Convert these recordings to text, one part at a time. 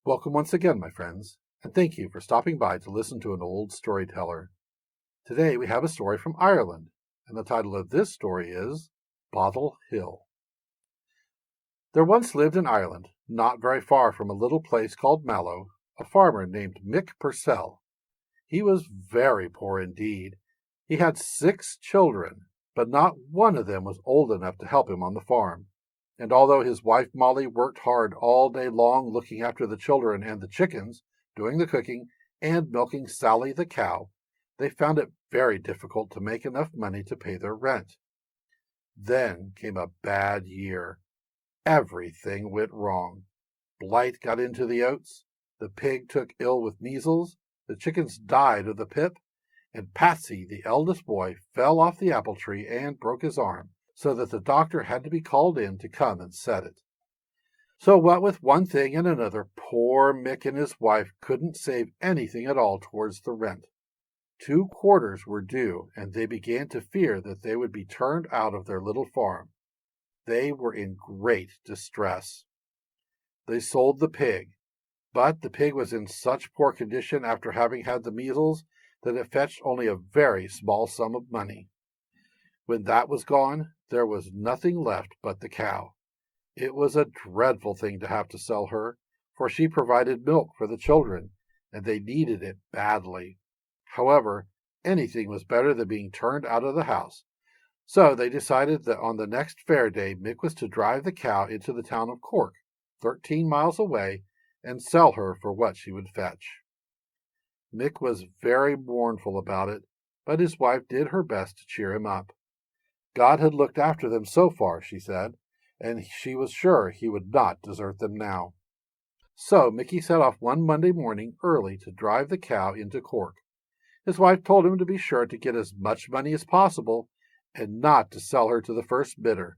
Welcome once again, my friends, and thank you for stopping by to listen to an old storyteller. Today we have a story from Ireland, and the title of this story is Bottle Hill. There once lived in Ireland, not very far from a little place called Mallow, a farmer named Mick Purcell. He was very poor indeed. He had 6 children, but not one of them was old enough to help him on the farm. And although his wife Molly worked hard all day long looking after the children and the chickens, doing the cooking, and milking Sally the cow, they found it very difficult to make enough money to pay their rent. Then came a bad year. Everything went wrong. Blight got into the oats, the pig took ill with measles, the chickens died of the pip, and Patsy, the eldest boy, fell off the apple tree and broke his arm, so that the doctor had to be called in to come and set it. So what with one thing and another, poor Mick and his wife couldn't save anything at all towards the rent. 2 quarters were due, and they began to fear that they would be turned out of their little farm. They were in great distress. They sold the pig, but the pig was in such poor condition after having had the measles that it fetched only a very small sum of money. When that was gone, there was nothing left but the cow. It was a dreadful thing to have to sell her, for she provided milk for the children, and they needed it badly. However, anything was better than being turned out of the house, so they decided that on the next fair day Mick was to drive the cow into the town of Cork, 13 miles away, and sell her for what she would fetch. Mick was very mournful about it, but his wife did her best to cheer him up. God had looked after them so far, she said, and she was sure he would not desert them now. So Mickey set off one Monday morning early to drive the cow into Cork. His wife told him to be sure to get as much money as possible and not to sell her to the first bidder,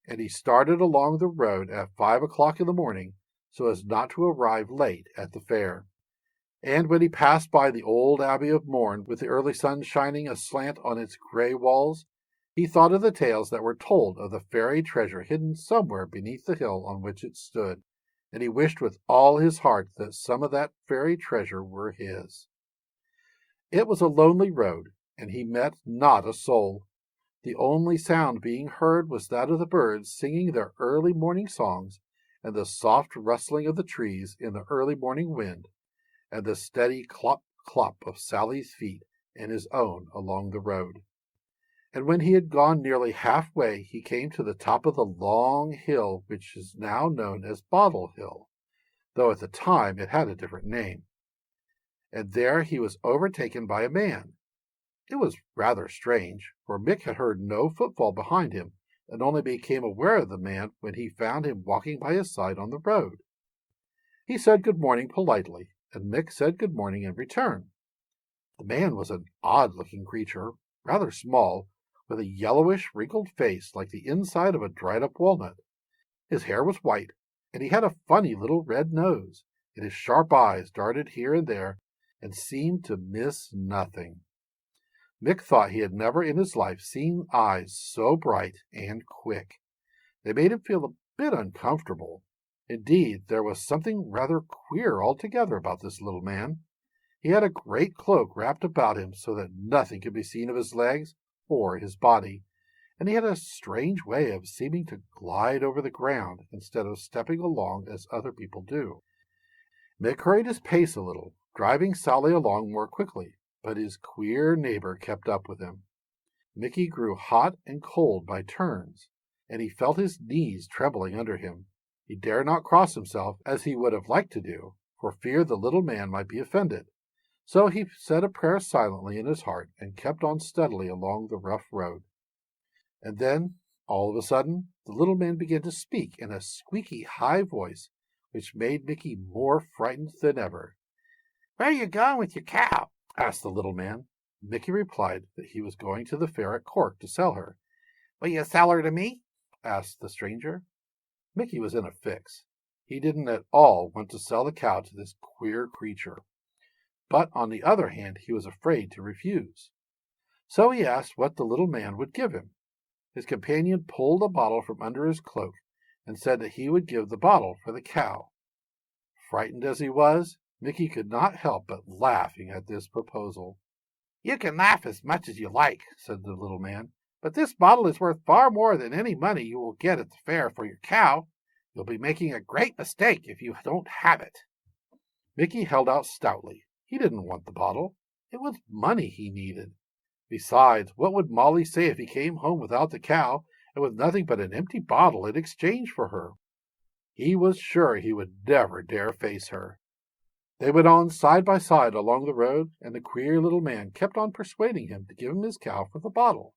and he started along the road at 5 o'clock in the morning so as not to arrive late at the fair. And when he passed by the old Abbey of Mourne, with the early sun shining aslant on its grey walls, he thought of the tales that were told of the fairy treasure hidden somewhere beneath the hill on which it stood, and he wished with all his heart that some of that fairy treasure were his. It was a lonely road, and he met not a soul. The only sound being heard was that of the birds singing their early morning songs, and the soft rustling of the trees in the early morning wind, and the steady clop, clop of Sally's feet and his own along the road. And when he had gone nearly halfway, he came to the top of the long hill which is now known as Bottle Hill, though at the time it had a different name. And there he was overtaken by a man. It was rather strange, for Mick had heard no footfall behind him, and only became aware of the man when he found him walking by his side on the road. He said good morning politely, and Mick said good morning in return. The man was an odd-looking creature, rather small, with a yellowish, wrinkled face like the inside of a dried-up walnut. His hair was white, and he had a funny little red nose, and his sharp eyes darted here and there and seemed to miss nothing. Mick thought he had never in his life seen eyes so bright and quick. They made him feel a bit uncomfortable. Indeed, there was something rather queer altogether about this little man. He had a great cloak wrapped about him so that nothing could be seen of his legs or his body, and he had a strange way of seeming to glide over the ground instead of stepping along as other people do. Mick hurried his pace a little, driving Sally along more quickly, but his queer neighbor kept up with him. Mickey grew hot and cold by turns, and he felt his knees trembling under him. He dared not cross himself as he would have liked to do, for fear the little man might be offended. So he said a prayer silently in his heart and kept on steadily along the rough road. And then, all of a sudden, the little man began to speak in a squeaky high voice, which made Mickey more frightened than ever. "Where are you going with your cow?" asked the little man. Mickey replied that he was going to the fair at Cork to sell her. "Will you sell her to me?" asked the stranger. Mickey was in a fix. He didn't at all want to sell the cow to this queer creature. But on the other hand, he was afraid to refuse. So he asked what the little man would give him. His companion pulled a bottle from under his cloak and said that he would give the bottle for the cow. Frightened as he was, Mickey could not help but laughing at this proposal. "You can laugh as much as you like," said the little man, "but this bottle is worth far more than any money you will get at the fair for your cow. You'll be making a great mistake if you don't have it." Mickey held out stoutly. He didn't want the bottle. It was money he needed. Besides, what would Molly say if he came home without the cow and with nothing but an empty bottle in exchange for her? He was sure he would never dare face her. They went on side by side along the road, and the queer little man kept on persuading him to give him his cow for the bottle.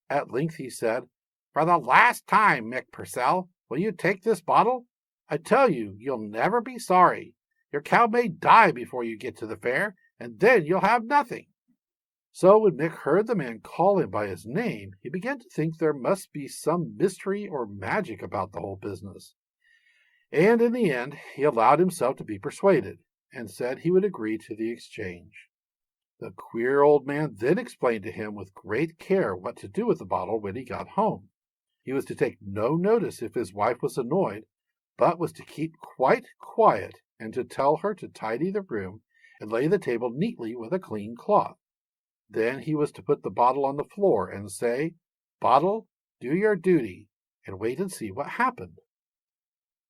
At length he said, "For the last time, Mick Purcell, will you take this bottle? I tell you, you'll never be sorry. Your cow may die before you get to the fair, and then you'll have nothing." So when Mick heard the man call him by his name, he began to think there must be some mystery or magic about the whole business. And in the end, he allowed himself to be persuaded, and said he would agree to the exchange. The queer old man then explained to him with great care what to do with the bottle when he got home. He was to take no notice if his wife was annoyed, but was to keep quite quiet and to tell her to tidy the room and lay the table neatly with a clean cloth. Then he was to put the bottle on the floor and say, "Bottle, do your duty," and wait and see what happened.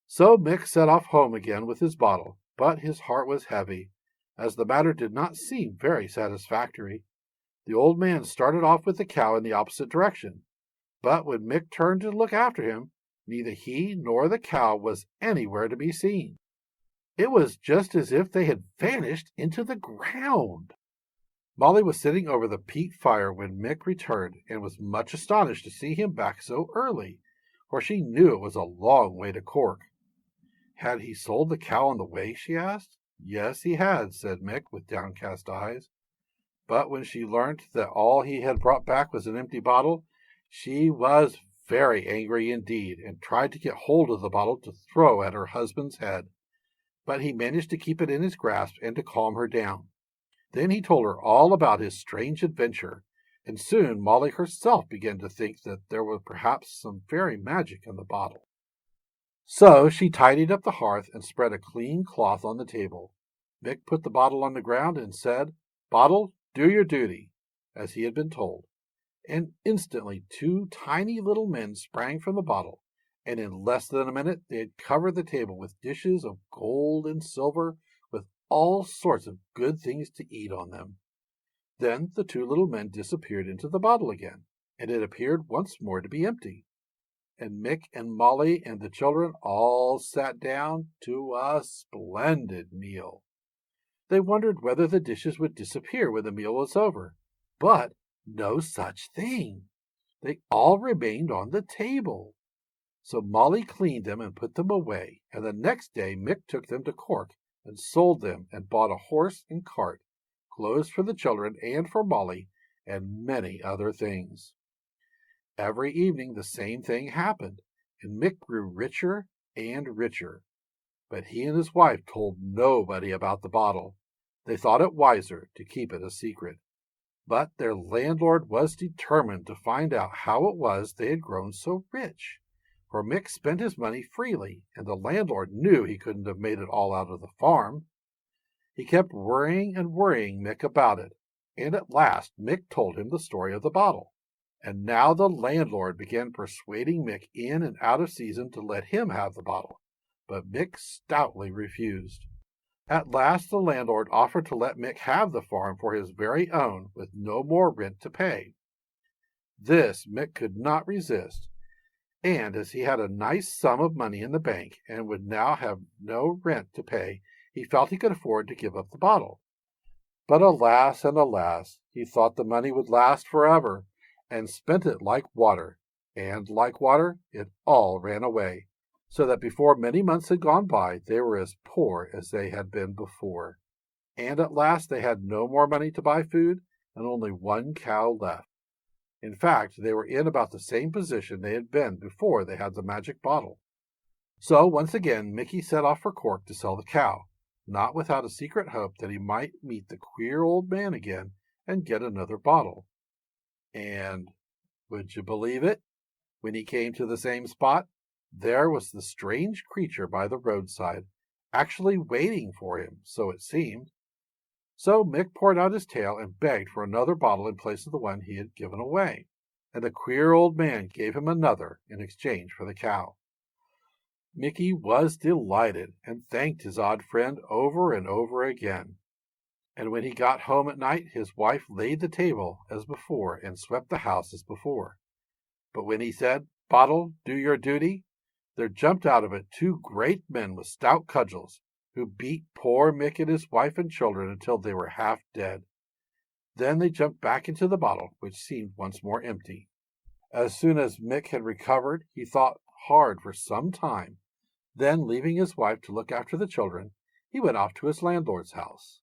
So Mick set off home again with his bottle, but his heart was heavy, as the matter did not seem very satisfactory. The old man started off with the cow in the opposite direction, but when Mick turned to look after him, neither he nor the cow was anywhere to be seen. It was just as if they had vanished into the ground. Molly was sitting over the peat fire when Mick returned, and was much astonished to see him back so early, for she knew it was a long way to Cork. Had he sold the cow on the way? She asked. Yes, he had, said Mick with downcast eyes. But when she learnt that all he had brought back was an empty bottle, she was very angry indeed, and tried to get hold of the bottle to throw at her husband's head. But he managed to keep it in his grasp and to calm her down. Then he told her all about his strange adventure, and soon Molly herself began to think that there was perhaps some fairy magic in the bottle. So she tidied up the hearth and spread a clean cloth on the table. Mick put the bottle on the ground and said, "Bottle, do your duty," as he had been told. And instantly 2 tiny little men sprang from the bottle, and in less than a minute they had covered the table with dishes of gold and silver, with all sorts of good things to eat on them. Then the 2 little men disappeared into the bottle again, and it appeared once more to be empty. And Mick and Molly and the children all sat down to a splendid meal. They wondered whether the dishes would disappear when the meal was over, but no such thing. They all remained on the table. So Molly cleaned them and put them away, and the next day Mick took them to Cork and sold them and bought a horse and cart, clothes for the children and for Molly, and many other things. Every evening the same thing happened, and Mick grew richer and richer. But he and his wife told nobody about the bottle. They thought it wiser to keep it a secret. But their landlord was determined to find out how it was they had grown so rich. For Mick spent his money freely, and the landlord knew he couldn't have made it all out of the farm. He kept worrying and worrying Mick about it, and at last Mick told him the story of the bottle. And now the landlord began persuading Mick in and out of season to let him have the bottle, but Mick stoutly refused. At last the landlord offered to let Mick have the farm for his very own, with no more rent to pay. This Mick could not resist, and as he had a nice sum of money in the bank and would now have no rent to pay, he felt he could afford to give up the bottle. But alas and alas, he thought the money would last forever, and spent it like water, and like water it all ran away, so that before many months had gone by they were as poor as they had been before. And at last they had no more money to buy food, and only 1 cow left. In fact, they were in about the same position they had been before they had the magic bottle. So once again Mickey set off for Cork to sell the cow, not without a secret hope that he might meet the queer old man again and get another bottle. And, would you believe it, when he came to the same spot, there was the strange creature by the roadside, actually waiting for him, so it seemed. So Mick poured out his tale and begged for another bottle in place of the one he had given away, and the queer old man gave him another in exchange for the cow. Mickey was delighted and thanked his odd friend over and over again. And when he got home at night, his wife laid the table as before and swept the house as before. But when he said, "Bottle, do your duty," there jumped out of it two great men with stout cudgels, who beat poor Mick and his wife and children until they were half dead. Then they jumped back into the bottle, which seemed once more empty. As soon as Mick had recovered, he thought hard for some time. Then, leaving his wife to look after the children, he went off to his landlord's house.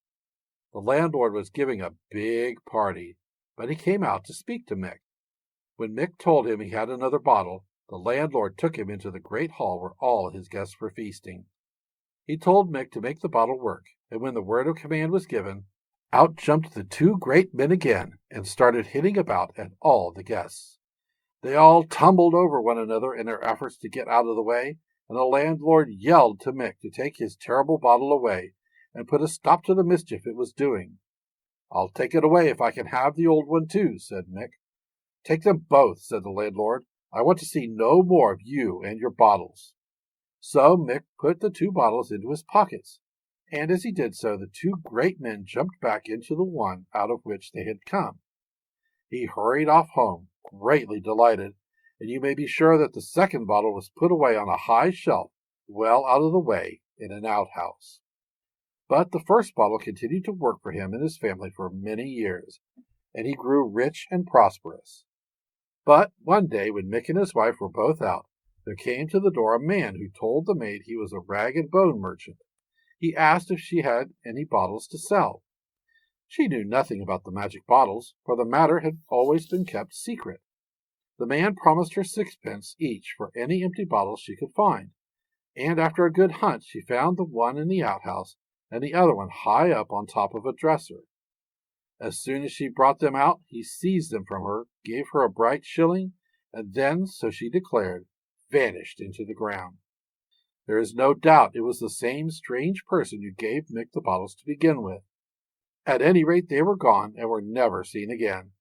The landlord was giving a big party, but he came out to speak to Mick. When Mick told him he had another bottle, the landlord took him into the great hall where all his guests were feasting. He told Mick to make the bottle work, and when the word of command was given, out jumped the two great men again and started hitting about at all the guests. They all tumbled over one another in their efforts to get out of the way, and the landlord yelled to Mick to take his terrible bottle away and put a stop to the mischief it was doing. "I'll take it away if I can have the old one too," said Mick. "Take them both," said the landlord. "I want to see no more of you and your bottles." So Mick put the two bottles into his pockets, and as he did so, the two great men jumped back into the one out of which they had come. He hurried off home, greatly delighted, and you may be sure that the second bottle was put away on a high shelf, well out of the way, in an outhouse. But the first bottle continued to work for him and his family for many years, and he grew rich and prosperous. But one day, when Mick and his wife were both out, there came to the door a man who told the maid he was a rag and bone merchant. He asked if she had any bottles to sell. She knew nothing about the magic bottles, for the matter had always been kept secret. The man promised her 6 pence each for any empty bottles she could find, and after a good hunt she found the one in the outhouse and the other one high up on top of a dresser. As soon as she brought them out, he seized them from her, gave her a bright shilling, and then, so she declared, vanished into the ground. There is no doubt it was the same strange person who gave Mick the bottles to begin with. At any rate, they were gone and were never seen again.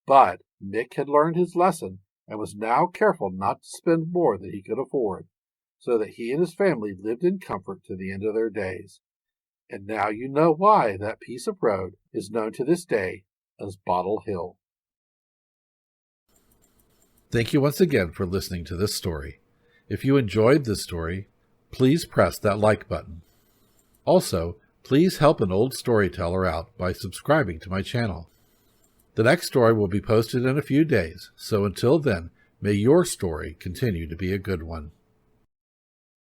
But Mick had learned his lesson and was now careful not to spend more than he could afford, so that he and his family lived in comfort to the end of their days. And now you know why that piece of road is known to this day as Bottle Hill. Thank you once again for listening to this story. If you enjoyed this story, please press that like button. Also, please help an old storyteller out by subscribing to my channel. The next story will be posted in a few days, so until then, may your story continue to be a good one.